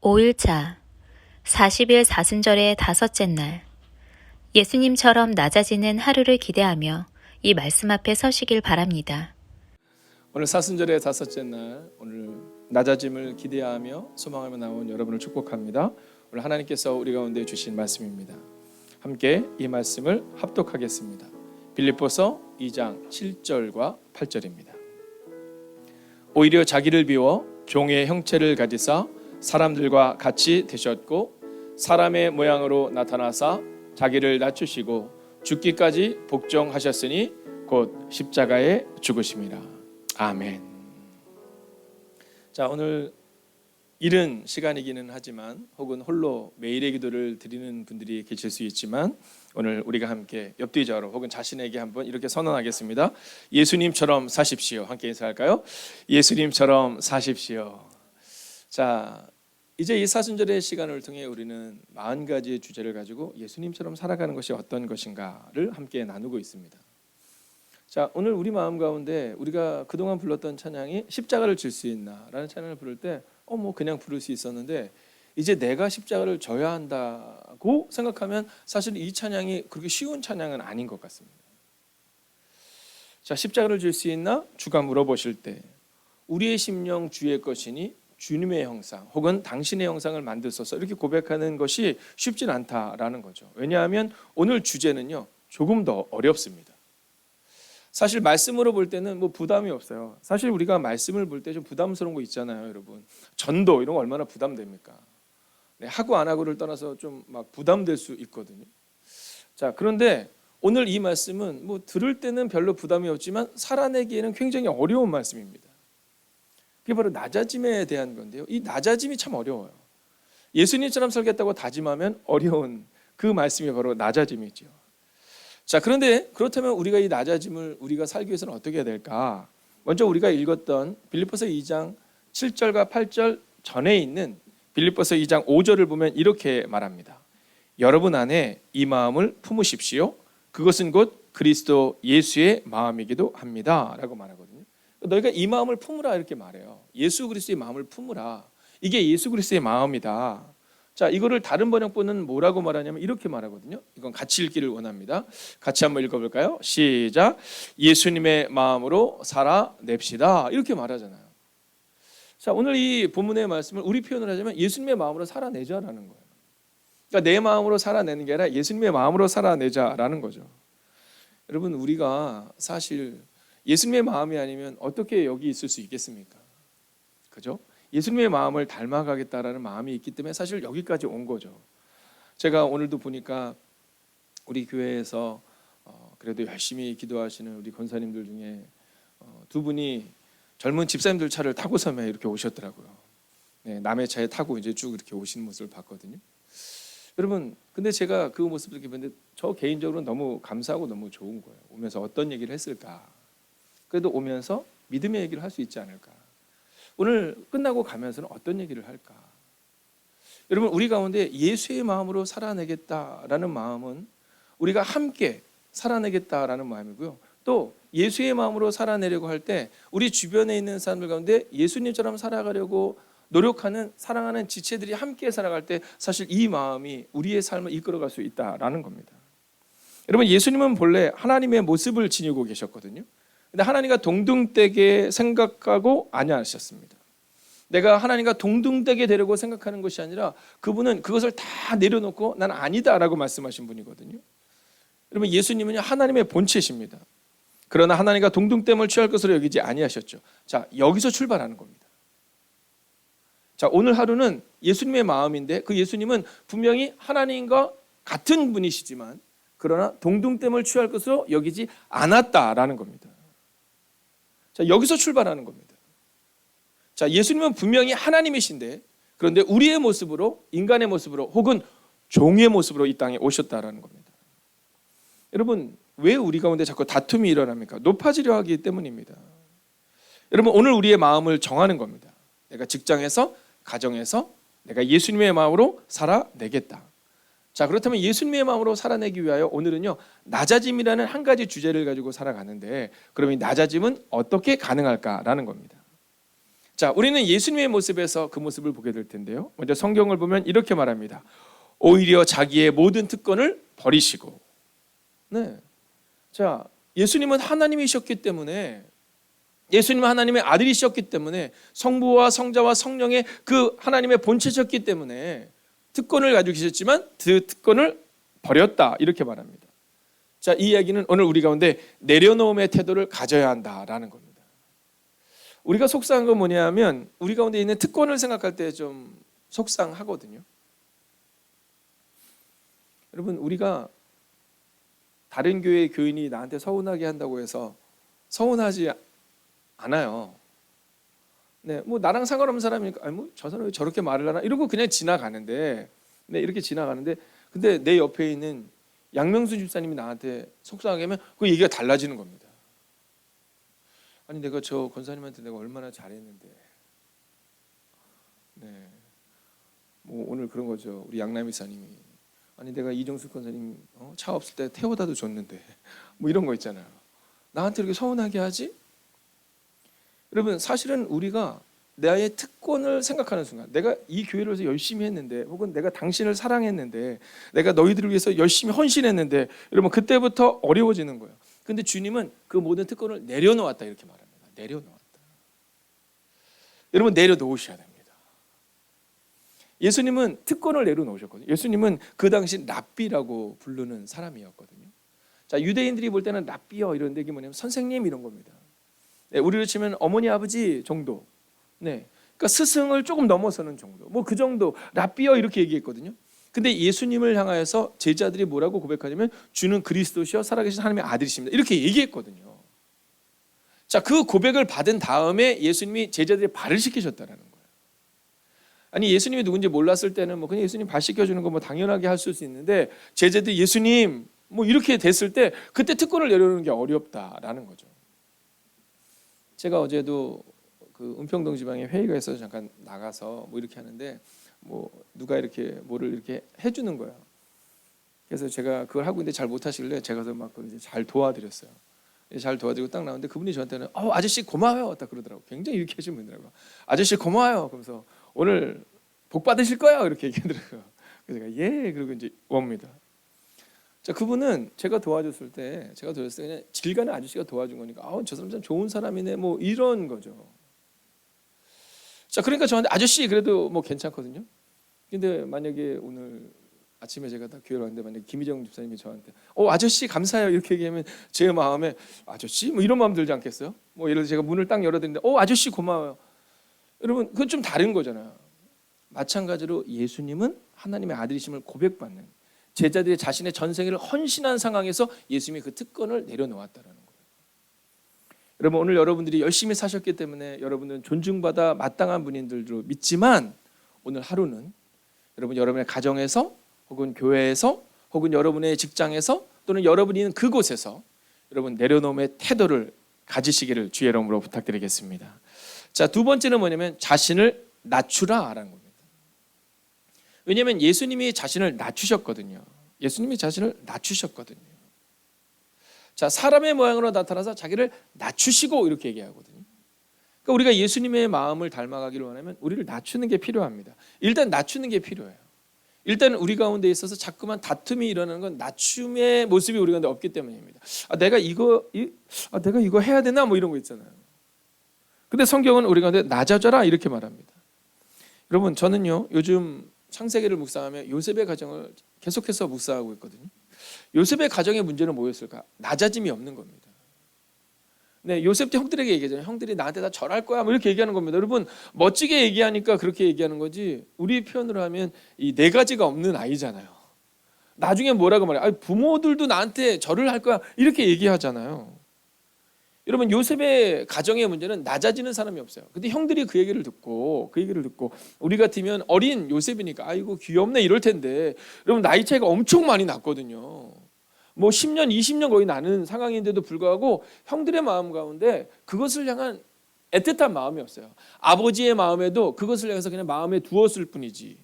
5일차 40일 사순절의 다섯째 날, 예수님처럼 낮아지는 하루를 기대하며 이 말씀 앞에 서시길 바랍니다. 오늘 사순절의 다섯째 날, 오늘 낮아짐을 기대하며 소망하며 나온 여러분을 축복합니다. 오늘 하나님께서 우리 가운데 주신 말씀입니다. 함께 이 말씀을 합독하겠습니다. 빌립보서 2장 7절과 8절입니다. 오히려 자기를 비워 종의 형체를 가지사 사람들과 같이 되셨고 사람의 모양으로 나타나사 자기를 낮추시고 죽기까지 복종하셨으니 곧 십자가에 죽으심이라. 아멘. 자, 오늘 이른 시간이기는 하지만 혹은 홀로 매일의 기도를 드리는 분들이 계실 수 있지만 오늘 우리가 함께 옆뒤자로 혹은 자신에게 한번 이렇게 선언하겠습니다. 예수님처럼 사십시오. 함께 인사할까요? 예수님처럼 사십시오. 자, 이제 이 사순절의 시간을 통해 우리는 40가지의 주제를 가지고 예수님처럼 살아가는 것이 어떤 것인가를 함께 나누고 있습니다. 자, 오늘 우리 마음 가운데 우리가 그동안 불렀던 찬양이 십자가를 질 수 있나 라는 찬양을 부를 때 그냥 부를 수 있었는데 이제 내가 십자가를 져야 한다고 생각하면 사실 이 찬양이 그렇게 쉬운 찬양은 아닌 것 같습니다. 자, 십자가를 질 수 있나? 주가 물어보실 때 우리의 심령 주의 것이니 주님의 형상 혹은 당신의 형상을 만드소서 이렇게 고백하는 것이 쉽진 않다라는 거죠. 왜냐하면 오늘 주제는요 조금 더 어렵습니다. 사실 말씀으로 볼 때는 부담이 없어요. 사실 우리가 말씀을 볼 때 좀 부담스러운 거 있잖아요, 여러분. 전도 이런 거 얼마나 부담됩니까? 네, 하고 안 하고를 떠나서 좀 막 부담될 수 있거든요. 자, 그런데 오늘 이 말씀은 들을 때는 별로 부담이 없지만 살아내기에는 굉장히 어려운 말씀입니다. 그게 바로 낮아짐에 대한 건데요. 이 낮아짐이 참 어려워요. 예수님처럼 살겠다고 다짐하면 어려운 그 말씀이 바로 낮아짐이죠. 자, 그런데 그렇다면 우리가 이 낮아짐을 우리가 살기 위해서는 어떻게 해야 될까? 먼저 우리가 읽었던 빌립보서 2장 7절과 8절 전에 있는 빌립보서 2장 5절을 보면 이렇게 말합니다. 여러분 안에 이 마음을 품으십시오. 그것은 곧 그리스도 예수의 마음이기도 합니다. 라고 말하거든요. 너희가 이 마음을 품으라 이렇게 말해요. 예수 그리스도의 마음을 품으라. 이게 예수 그리스도의 마음이다. 자, 이거를 다른 번역본은 뭐라고 말하냐면 이렇게 말하거든요. 이건 같이 읽기를 원합니다. 같이 한번 읽어볼까요? 시작. 예수님의 마음으로 살아냅시다. 이렇게 말하잖아요. 자, 오늘 이 본문의 말씀을 우리 표현을 하자면 예수님의 마음으로 살아내자라는 거예요. 그러니까 내 마음으로 살아내는 게 아니라 예수님의 마음으로 살아내자라는 거죠. 여러분, 우리가 사실 예수님의 마음이 아니면 어떻게 여기 있을 수 있겠습니까? 그죠? 예수님의 마음을 닮아가겠다라는 마음이 있기 때문에 사실 여기까지 온 거죠. 제가 오늘도 보니까 우리 교회에서 그래도 열심히 기도하시는 우리 권사님들 중에 두 분이 젊은 집사님들 차를 타고서면 이렇게 오셨더라고요. 네, 남의 차에 타고 이제 쭉 이렇게 오시는 모습을 봤거든요. 여러분, 근데 제가 그 모습을 이렇게 봤는데 저 개인적으로 너무 감사하고 너무 좋은 거예요. 오면서 어떤 얘기를 했을까? 그래도 오면서 믿음의 얘기를 할 수 있지 않을까? 오늘 끝나고 가면서는 어떤 얘기를 할까? 여러분, 우리 가운데 예수의 마음으로 살아내겠다라는 마음은 우리가 함께 살아내겠다라는 마음이고요. 또 예수의 마음으로 살아내려고 할 때 우리 주변에 있는 사람들 가운데 예수님처럼 살아가려고 노력하는 사랑하는 지체들이 함께 살아갈 때 사실 이 마음이 우리의 삶을 이끌어갈 수 있다라는 겁니다. 여러분, 예수님은 본래 하나님의 모습을 지니고 계셨거든요. 근데 하나님과 동등되게 생각하고 아니하셨습니다. 내가 하나님과 동등되게 되려고 생각하는 것이 아니라 그분은 그것을 다 내려놓고 난 아니다라고 말씀하신 분이거든요. 여러분, 예수님은 하나님의 본체십니다. 그러나 하나님과 동등됨을 취할 것으로 여기지 아니하셨죠. 자, 여기서 출발하는 겁니다. 자, 오늘 하루는 예수님의 마음인데 그 예수님은 분명히 하나님과 같은 분이시지만 그러나 동등됨을 취할 것으로 여기지 않았다라는 겁니다. 자, 여기서 출발하는 겁니다. 자, 예수님은 분명히 하나님이신데 그런데 우리의 모습으로, 인간의 모습으로 혹은 종의 모습으로 이 땅에 오셨다라는 겁니다. 여러분, 왜 우리 가운데 자꾸 다툼이 일어납니까? 높아지려 하기 때문입니다. 여러분, 오늘 우리의 마음을 정하는 겁니다. 내가 직장에서, 가정에서 내가 예수님의 마음으로 살아내겠다. 자, 그렇다면 예수님의 마음으로 살아내기 위하여 오늘은요 낮아짐이라는 한 가지 주제를 가지고 살아가는데 그럼 이 낮아짐은 어떻게 가능할까라는 겁니다. 자, 우리는 예수님의 모습에서 그 모습을 보게 될 텐데요. 먼저 성경을 보면 이렇게 말합니다. 오히려 자기의 모든 특권을 버리시고. 네. 자, 예수님은 하나님이셨기 때문에, 예수님은 하나님의 아들이셨기 때문에, 성부와 성자와 성령의 그 하나님의 본체셨기 때문에 특권을 가지고 계셨지만 그 특권을 버렸다, 이렇게 말합니다. 자, 이 이야기는 오늘 우리 가운데 내려놓음의 태도를 가져야 한다라는 겁니다. 우리가 속상한 건 뭐냐면 우리 가운데 있는 특권을 생각할 때 좀 속상하거든요. 여러분, 우리가 다른 교회의 교인이 나한테 서운하게 한다고 해서 서운하지 않아요. 네, 뭐 나랑 상관없는 사람이니까, 아니 뭐 저 사람이 저렇게 말을 하나 이러고 그냥 지나가는데, 네, 이렇게 지나가는데, 근데 내 옆에 있는 양명수 집사님이 나한테 속상하게 하면 그 얘기가 달라지는 겁니다. 아니 내가 저 권사님한테 내가 얼마나 잘했는데, 네, 뭐 오늘 그런 거죠. 우리 양남 이사님이, 아니 내가 이정수 권사님 차 없을 때 태워다도 줬는데, 뭐 이런 거 있잖아요. 나한테 이렇게 서운하게 하지? 여러분, 사실은 우리가 나의 특권을 생각하는 순간, 내가 이 교회를 위해서 열심히 했는데, 혹은 내가 당신을 사랑했는데, 내가 너희들을 위해서 열심히 헌신했는데, 여러분 그때부터 어려워지는 거예요. 근데 주님은 그 모든 특권을 내려놓았다, 이렇게 말합니다. 내려놓았다. 여러분, 내려놓으셔야 됩니다. 예수님은 특권을 내려놓으셨거든요. 예수님은 그 당시 랍비라고 부르는 사람이었거든요. 자, 유대인들이 볼 때는 랍비요 이런 얘기 뭐냐면 선생님 이런 겁니다. 네, 우리로 치면 어머니 아버지 정도. 네, 그러니까 스승을 조금 넘어서는 정도. 뭐 그 정도 랍비요 이렇게 얘기했거든요. 근데 예수님을 향하여서 제자들이 뭐라고 고백하냐면 주는 그리스도시요 살아계신 하나님의 아들이십니다, 이렇게 얘기했거든요. 자, 그 고백을 받은 다음에 예수님이 제자들의 발을 씻기셨다라는 거예요. 아니 예수님이 누군지 몰랐을 때는 뭐 그냥 예수님 발 씻겨주는 거 뭐 당연하게 할 수 있는데, 제자들이 예수님 뭐 이렇게 됐을 때 그때 특권을 내려놓는 게 어렵다라는 거죠. 제가 어제도 그 은평동 지방에 회의가 있어서 잠깐 나가서 뭐 이렇게 하는데, 뭐 누가 이렇게 뭐를 이렇게 해주는 거예요. 그래서 제가 그걸 하고 있는데 잘 못하시길래 제가 막 이제 잘 도와드렸어요. 잘 도와드리고 딱 나오는데 그분이 저한테는 아저씨 고마워요 딱 그러더라고요. 굉장히 유쾌하신 분이더라고요. 아저씨 고마워요. 그러면서 오늘 복 받으실 거예요 이렇게 얘기하더라고요. 그래서 제가 예 그리고 이제 옵니다. 자, 그분은 제가 도와줬을 때 그냥 길 가는 아저씨가 도와준 거니까 저 사람 참 좋은 사람이네 뭐 이런 거죠. 자, 그러니까 저한테 아저씨 그래도 뭐 괜찮거든요. 근데 만약에 오늘 아침에 제가 딱 교회를 왔는데 만약에 김희정 집사님이 저한테 아저씨 감사해요 이렇게 얘기하면 제 마음에 아저씨 뭐 이런 마음 들지 않겠어요? 뭐 예를 들어 제가 문을 딱 열어드리는데 아저씨 고마워요. 여러분 그건 좀 다른 거잖아요. 마찬가지로 예수님은 하나님의 아들이심을 고백받는, 제자들이 자신의 전생애를 헌신한 상황에서 예수님이 그 특권을 내려놓았다라는 거예요. 여러분 오늘 여러분들이 열심히 사셨기 때문에 여러분은 존중받아 마땅한 분인들로 믿지만, 오늘 하루는 여러분 여러분의 가정에서 혹은 교회에서 혹은 여러분의 직장에서 또는 여러분이 있는 그곳에서 여러분 내려놓음의 태도를 가지시기를 주의 이름으로 부탁드리겠습니다. 자, 두 번째는 뭐냐면 자신을 낮추라라는 겁니다. 왜냐하면 예수님이 자신을 낮추셨거든요. 예수님이 자신을 낮추셨거든요. 자, 사람의 모양으로 나타나서 자기를 낮추시고 이렇게 얘기하거든요. 그러니까 우리가 예수님의 마음을 닮아가기를 원하면 우리를 낮추는 게 필요합니다. 일단 낮추는 게 필요해요. 일단 우리 가운데 있어서 자꾸만 다툼이 일어나는 건 낮춤의 모습이 우리 가운데 없기 때문입니다. 내가 이거 해야 되나 뭐 이런 거 있잖아요. 근데 성경은 우리 가운데 낮아져라 이렇게 말합니다. 여러분 저는요 요즘 창세기를 묵상하며 요셉의 가정을 계속해서 묵상하고 있거든요. 요셉의 가정의 문제는 뭐였을까? 낮아짐이 없는 겁니다. 네, 요셉도 형들에게 얘기하잖아요. 형들이 나한테 다 절할 거야 뭐 이렇게 얘기하는 겁니다. 여러분 멋지게 얘기하니까 그렇게 얘기하는 거지, 우리 표현으로 하면 이 네 가지가 없는 아이잖아요. 나중에 뭐라고 말해요? 부모들도 나한테 절을 할 거야 이렇게 얘기하잖아요. 여러분 요셉의 가정의 문제는 낮아지는 사람이 없어요. 근데 형들이 그 얘기를 듣고 우리 같으면 어린 요셉이니까 아이고 귀엽네 이럴 텐데, 여러분 나이 차이가 엄청 많이 났거든요. 뭐 10년 20년 거의 나는 상황인데도 불구하고 형들의 마음 가운데 그것을 향한 애틋한 마음이 없어요. 아버지의 마음에도 그것을 향해서 그냥 마음에 두었을 뿐이지.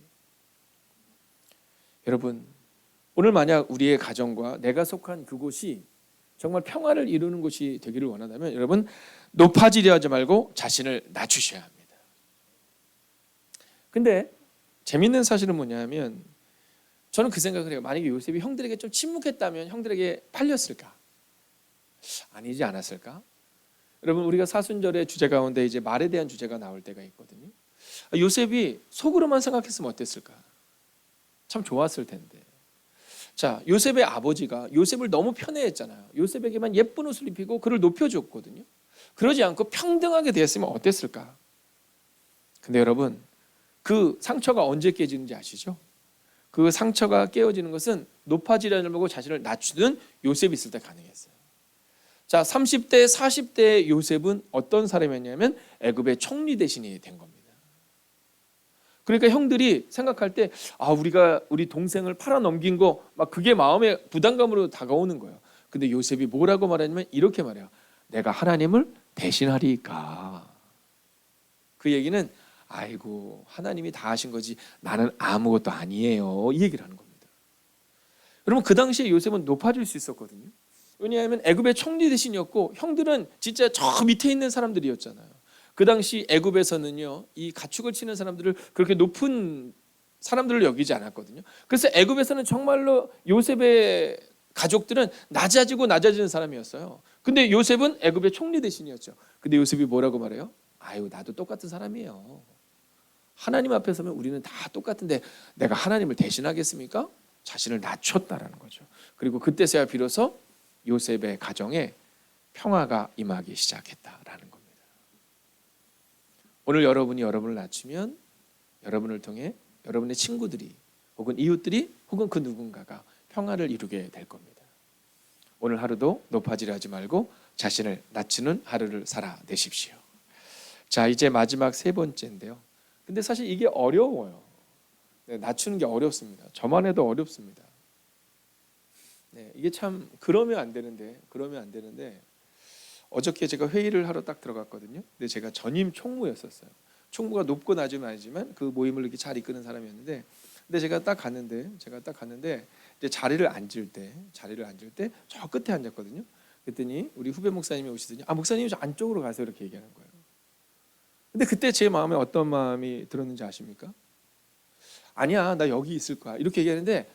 여러분 오늘 만약 우리의 가정과 내가 속한 그곳이 정말 평화를 이루는 곳이 되기를 원한다면 여러분 높아지려 하지 말고 자신을 낮추셔야 합니다. 근데 재밌는 사실은 뭐냐면 저는 그 생각을 해요. 만약에 요셉이 형들에게 좀 침묵했다면 형들에게 팔렸을까? 아니지 않았을까? 여러분, 우리가 사순절의 주제 가운데 이제 말에 대한 주제가 나올 때가 있거든요. 요셉이 속으로만 생각했으면 어땠을까? 참 좋았을 텐데. 자, 요셉의 아버지가 요셉을 너무 편애했잖아요. 요셉에게만 예쁜 옷을 입히고 그를 높여줬거든요. 그러지 않고 평등하게 대했으면 어땠을까? 근데 여러분, 그 상처가 언제 깨지는지 아시죠? 그 상처가 깨어지는 것은 높아지려는 보고 자신을 낮추는 요셉이 있을 때 가능했어요. 자, 30대, 40대 요셉은 어떤 사람이었냐면 애굽의 총리 대신이 된 겁니다. 그러니까 형들이 생각할 때 우리가 우리 동생을 팔아넘긴 거 막 그게 마음에 부담감으로 다가오는 거예요. 근데 요셉이 뭐라고 말하냐면 이렇게 말해요. 내가 하나님을 대신하리까. 그 얘기는 아이고 하나님이 다 하신 거지 나는 아무것도 아니에요. 이 얘기를 하는 겁니다. 여러분, 그 당시에 요셉은 높아질 수 있었거든요. 왜냐하면 애굽의 총리 대신이었고 형들은 진짜 저 밑에 있는 사람들이었잖아요. 그 당시 애굽에서는요, 이 가축을 치는 사람들을 그렇게 높은 사람들을 여기지 않았거든요. 그래서 애굽에서는 정말로 요셉의 가족들은 낮아지는 사람이었어요. 근데 요셉은 애굽의 총리 대신이었죠. 근데 요셉이 뭐라고 말해요? 아유, 나도 똑같은 사람이에요. 하나님 앞에 서면 우리는 다 똑같은데 내가 하나님을 대신하겠습니까? 자신을 낮췄다라는 거죠. 그리고 그때서야 비로소 요셉의 가정에 평화가 임하기 시작했다라는 겁니다. 오늘 여러분이 여러분을 낮추면 여러분을 통해 여러분의 친구들이 혹은 이웃들이 혹은 그 누군가가 평화를 이루게 될 겁니다. 오늘 하루도 높아지려 하지 말고 자신을 낮추는 하루를 살아내십시오. 자, 이제 마지막 세 번째인데요. 근데 사실 이게 어려워요. 낮추는 게 어렵습니다. 저만 해도 어렵습니다. 이게 참 그러면 안 되는데 어저께 제가 회의를 하러 딱 들어갔거든요. 근데 제가 전임 총무였었어요. 총무가 높고 낮으면 아니지만 그 모임을 이렇게 잘 이끄는 사람이었는데, 근데 제가 딱 갔는데 이제 자리를 앉을 때 저 끝에 앉았거든요. 그랬더니 우리 후배 목사님이 오시더니 목사님 저 안쪽으로 가세요 이렇게 얘기하는 거예요. 근데 그때 제 마음에 어떤 마음이 들었는지 아십니까? 아니야, 나 여기 있을 거야 이렇게 얘기하는데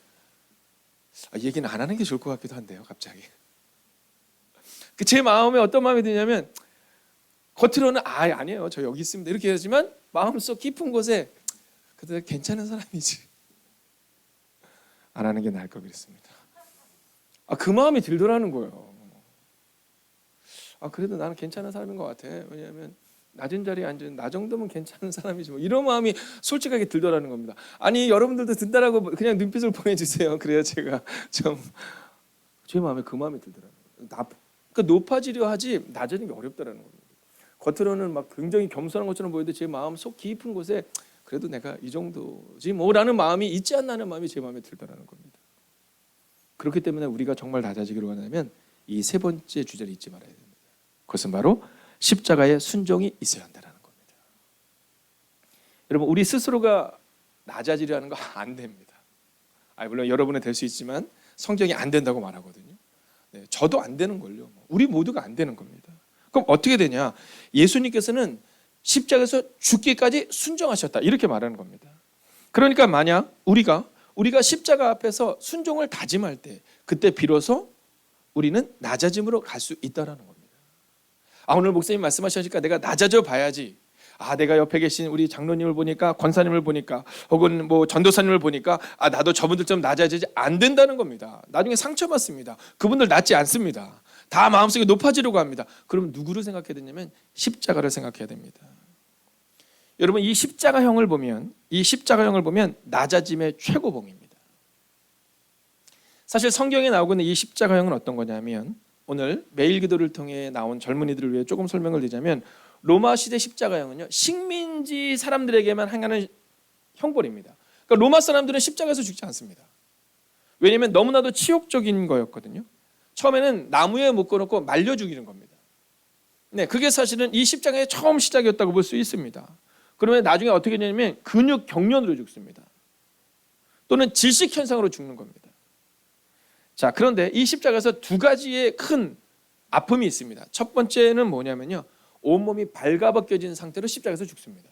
얘기는 안 하는 게 좋을 것 같기도 한데요, 갑자기. 제 마음에 어떤 마음이 드냐면 겉으로는 아니에요, 저 여기 있습니다 이렇게 하지만 마음속 깊은 곳에 그래도 괜찮은 사람이지 안 하는 게 나을 것 같습니다. 그 마음이 들더라는 거예요. 그래도 나는 괜찮은 사람인 것 같아. 왜냐하면 낮은 자리에 앉은 나 정도면 괜찮은 사람이지 뭐, 이런 마음이 솔직하게 들더라는 겁니다. 아니, 여러분들도 든다라고 그냥 눈빛을 보내주세요. 그래야 제가 좀 제 마음에 그 마음이 들더라고요. 그러니까 높아지려 하지 낮아지는 게 어렵다라는 겁니다. 겉으로는 막 굉장히 겸손한 것처럼 보여도 제 마음 속 깊은 곳에 그래도 내가 이 정도지 뭐라는 마음이 있지 않나는 마음이 제 마음에 들더라는 겁니다. 그렇기 때문에 우리가 정말 낮아지기로 하려면 이 세 번째 주제를 잊지 말아야 됩니다. 그것은 바로 십자가의 순종이 있어야 한다는 겁니다. 여러분, 우리 스스로가 낮아지려 하는 거 안 됩니다. 물론 여러분은 될 수 있지만 성경이 안 된다고 말하거든요. 저도 안 되는 걸요. 우리 모두가 안 되는 겁니다. 그럼 어떻게 되냐? 예수님께서는 십자가에서 죽기까지 순종하셨다 이렇게 말하는 겁니다. 그러니까 만약 우리가 십자가 앞에서 순종을 다짐할 때 그때 비로소 우리는 낮아짐으로 갈 수 있다라는 겁니다. 오늘 목사님 말씀하시니까 내가 낮아져 봐야지. 내가 옆에 계신 우리 장로님을 보니까, 권사님을 보니까, 혹은 뭐 전도사님을 보니까 나도 저분들처럼 낮아지지 안 된다는 겁니다. 나중에 상처받습니다. 그분들 낮지 않습니다. 다 마음속에 높아지려고 합니다. 그럼 누구를 생각해야 되냐면 십자가를 생각해야 됩니다. 여러분, 이 십자가형을 보면 낮아짐의 최고봉입니다. 사실 성경에 나오고 있는 이 십자가형은 어떤 거냐면, 오늘 매일 기도를 통해 나온 젊은이들을 위해 조금 설명을 드리자면, 로마 시대 십자가형은요, 식민지 사람들에게만 행하는 형벌입니다. 그러니까 로마 사람들은 십자가에서 죽지 않습니다. 왜냐하면 너무나도 치욕적인 거였거든요. 처음에는 나무에 묶어놓고 말려 죽이는 겁니다. 그게 사실은 이 십자가의 처음 시작이었다고 볼 수 있습니다. 그러면 나중에 어떻게 되냐면 근육 경련으로 죽습니다. 또는 질식 현상으로 죽는 겁니다. 자, 그런데 이 십자가에서 두 가지의 큰 아픔이 있습니다. 첫 번째는 뭐냐면요, 온몸이 발가벗겨진 상태로 십자가에서 죽습니다.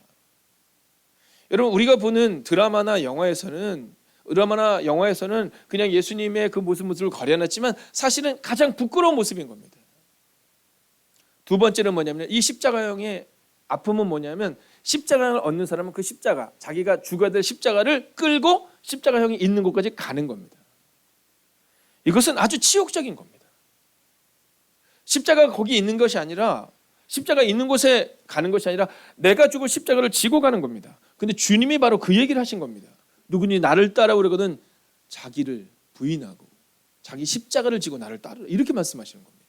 여러분 우리가 보는 드라마나 영화에서는 그냥 예수님의 그 모습을 거려놨지만 사실은 가장 부끄러운 모습인 겁니다. 두 번째는 뭐냐면 이 십자가형의 아픔은 뭐냐면 십자가를 얻는 사람은 그 십자가, 자기가 죽어야 될 십자가를 끌고 십자가형이 있는 곳까지 가는 겁니다. 이것은 아주 치욕적인 겁니다. 십자가가 거기 있는 것이 아니라, 십자가 있는 곳에 가는 것이 아니라 내가 죽을 십자가를 지고 가는 겁니다. 근데 주님이 바로 그 얘기를 하신 겁니다. 누구니 나를 따라 그러거든 자기를 부인하고 자기 십자가를 지고 나를 따르라, 이렇게 말씀하시는 겁니다.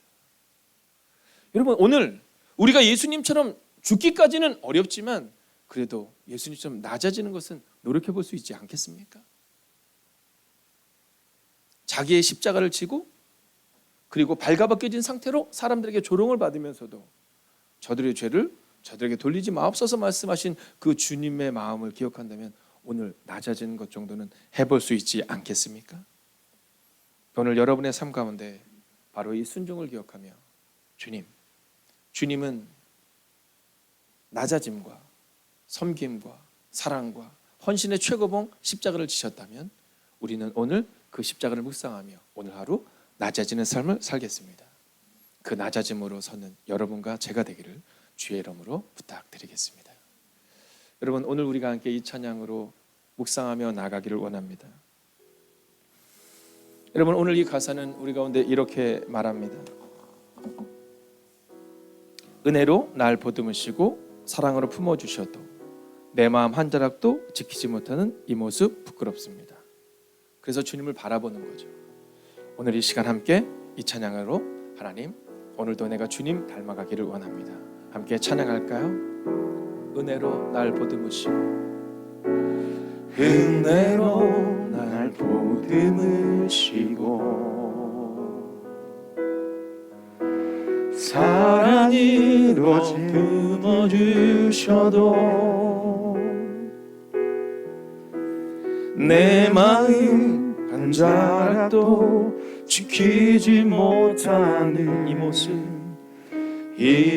여러분 오늘 우리가 예수님처럼 죽기까지는 어렵지만 그래도 예수님처럼 낮아지는 것은 노력해 볼 수 있지 않겠습니까? 자기의 십자가를 지고 그리고 발가벗겨진 상태로 사람들에게 조롱을 받으면서도 저들의 죄를 저들에게 돌리지 마옵소서 말씀하신 그 주님의 마음을 기억한다면 오늘 낮아지는 것 정도는 해볼 수 있지 않겠습니까? 오늘 여러분의 삶 가운데 바로 이 순종을 기억하며 주님은 낮아짐과 섬김과 사랑과 헌신의 최고봉 십자가를 지셨다면 우리는 오늘 그 십자가를 묵상하며 오늘 하루 낮아지는 삶을 살겠습니다. 그 낮아짐으로 서는 여러분과 제가 되기를 주의 이름으로 부탁드리겠습니다. 여러분 오늘 우리가 함께 이 찬양으로 묵상하며 나가기를 원합니다. 여러분 오늘 이 가사는 우리 가운데 이렇게 말합니다. 은혜로 날 보듬으시고 사랑으로 품어주셔도 내 마음 한 자락도 지키지 못하는 이 모습 부끄럽습니다. 그래서 주님을 바라보는 거죠. 오늘 이 시간 함께 이 찬양으로 하나님 오늘도 내가 주님 닮아가기를 원합니다. 함께 찬양할까요? 은혜로 날 보듬으시고 은혜로 날 보듬으시고 사랑으로 품어주셔도 내 마음 한 자락도 지키지 못하는 이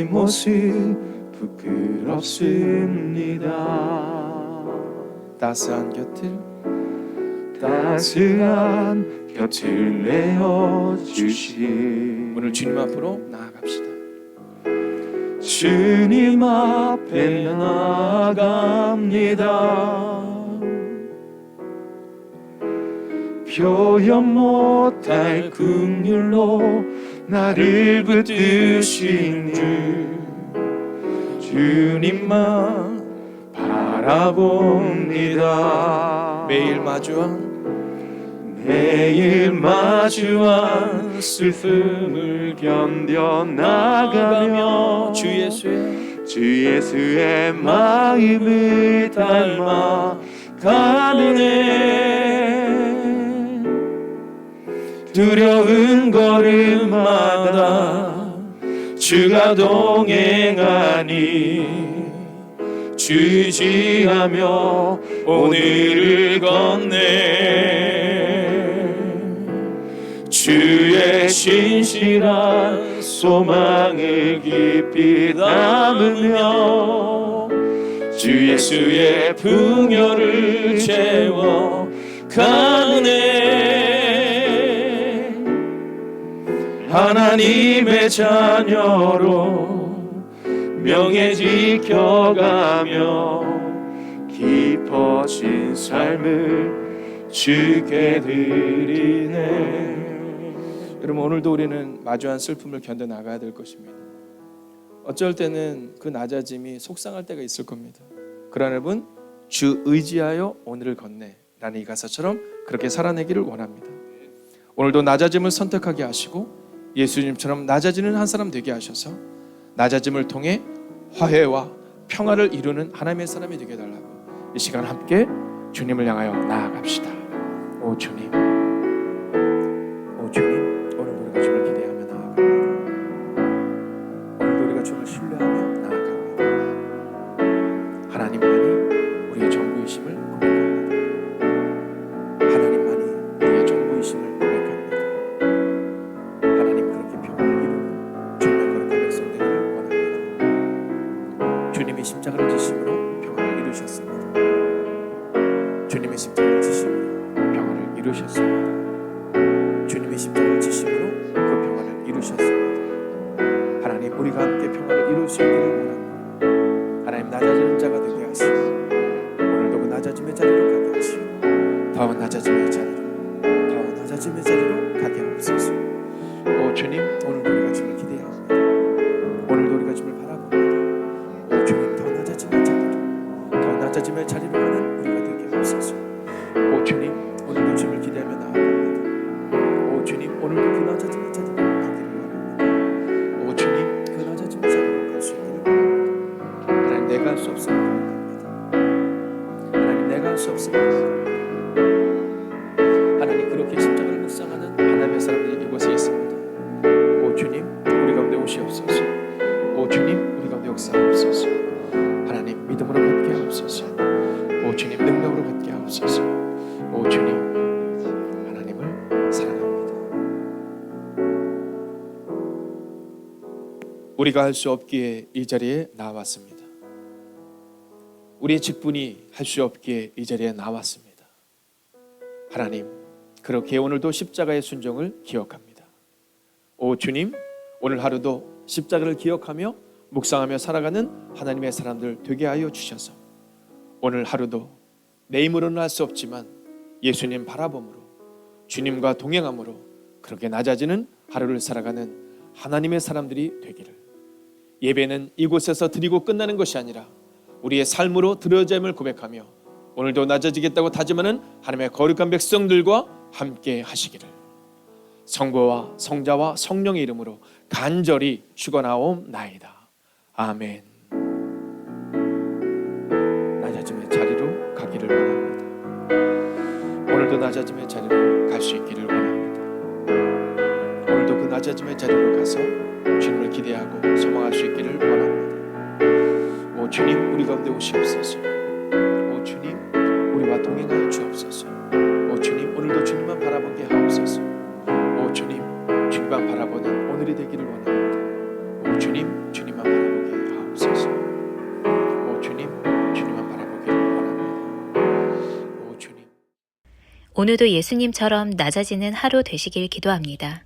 모습 부끄럽습니다. 따스한 곁을 내어주신 오늘 주님 앞으로 나아갑시다. 주님 앞에 나아갑니다. 표현 못할 긍휼로 나를 붙드신 주님만 바라봅니다. 매일 마주한 슬픔을 견뎌 나가며 주 예수의 마음을 닮아 가네. 두려운 걸음마다 주가 동행하니 주지하며 오늘을 건네. 주의 신실한 소망을 깊이 담으며 주 예수의 풍요를 채워 가네. 하나님의 자녀로 명예 지켜가며 깊어진 삶을 주께 드리네. 여러분 오늘도 우리는 마주한 슬픔을 견뎌 나가야 될 것입니다. 어쩔 때는 그 낮아짐이 속상할 때가 있을 겁니다. 그러나 여러분 주 의지하여 오늘을 건네 라는 이 가사처럼 그렇게 살아내기를 원합니다. 오늘도 낮아짐을 선택하게 하시고 예수님처럼 낮아지는 한 사람 되게 하셔서 낮아짐을 통해 화해와 평화를 이루는 하나님의 사람이 되게 해달라고 이 시간 함께 주님을 향하여 나아갑시다. 오 주님, 오늘 우리가 주를 기대하며 나아갑니다. 오늘도 우리가 주를 신뢰하며 나아갑니다. 하나님만이 우리의 전부이심을 고백합니다. 하나님만이 우리의 전부이심을 고백합니다. 하나님 그렇게 평화를 이루는 주님의 거룩한 백성 되기를 원합니다. 주님이 십자가를 지심으로 평화를 이루셨습니다. 주님의 십자가를 지심으로 평화를 이루셨습니다. 주님의 십자가를 지심으로 그 평화를 이루셨습니다. 하나님, 우리가 함께 평화를 이룰 수 있기를 원합니다. 하나님, 낮아지는 자가 되게 하시고 오늘도 그 낮아짐의 자리로 가게 하시고 더 낮아짐의 자리로 가게 하옵소서. 오 주님, 오늘도 우리가 주님을 기대합니다. 오늘도 우리가 주님을 바라봅니다. 오 주님, 더 낮아짐의 자리로 가는 우리가 되게 하옵소서. 오 주님, 오늘도 주님을 기대하며 나아갑니다. 오 주님, 오늘도 그 낮아짐의 자리로 가기를 원합니다. 오 주님, 그 낮아짐의 자리로 갈 수 있기를 원합니다. 하나님, 내가 할 수 없음을 고백합니다. 하나님, 내가 할 수 없음을 고백합니다. 하나님, 그렇게 십자가를 묵상하는 하나님의 사람들이 이곳에 있습니다. 오 주님, 우리 가운데 오시옵소서. 오 주님, 우리 가운데 역사하옵소서. 하나님, 믿음으로 걷게 하옵소서. 오 주님, 능력으로 걷게 하옵소서. 오 주님, 하나님을 사랑합니다. 우리가 할 수 없기에 이 자리에 나왔습니다. 우리의 직분이 할 수 없기에 이 자리에 나왔습니다. 하나님, 그렇게 오늘도 십자가의 순종을 기억합니다. 오 주님, 오늘 하루도 십자가를 기억하며 묵상하며 살아가는 하나님의 사람들 되게 하여 주셔서 오늘 하루도 내 힘으로는 할 수 없지만 예수님 바라봄으로 주님과 동행함으로 그렇게 낮아지는 하루를 살아가는 하나님의 사람들이 되기를. 예배는 이곳에서 드리고 끝나는 것이 아니라 우리의 삶으로 드려짐을 고백하며 오늘도 낮아지겠다고 다짐하는 하나님의 거룩한 백성들과 함께 하시기를 성부와 성자와 성령의 이름으로 간절히 축원하옵나이다. 아멘. 낮아짐의 자리로 가기를 원합니다. 오늘도 낮아짐의 자리로 갈 수 있기를 원합니다. 오늘도 그 낮아짐의 자리로 가서 주님을 기대하고 소망할 수 있기를 원합니다. 오 주님, 우리 가운데 오시옵소서. 오 주님, 우리와 동행하여 주옵소서. 오 주님, 오늘도 주님만 바라보게 하옵소서. 오 주님, 주님만 바라보는 오늘이 되기를 원합니다. 오 주님, 주님만 바라보게 하옵소서. 오 주님, 주님만 바라보기를 원합니다. 오 주님. 오늘도 예수님처럼 낮아지는 하루 되시길 기도합니다.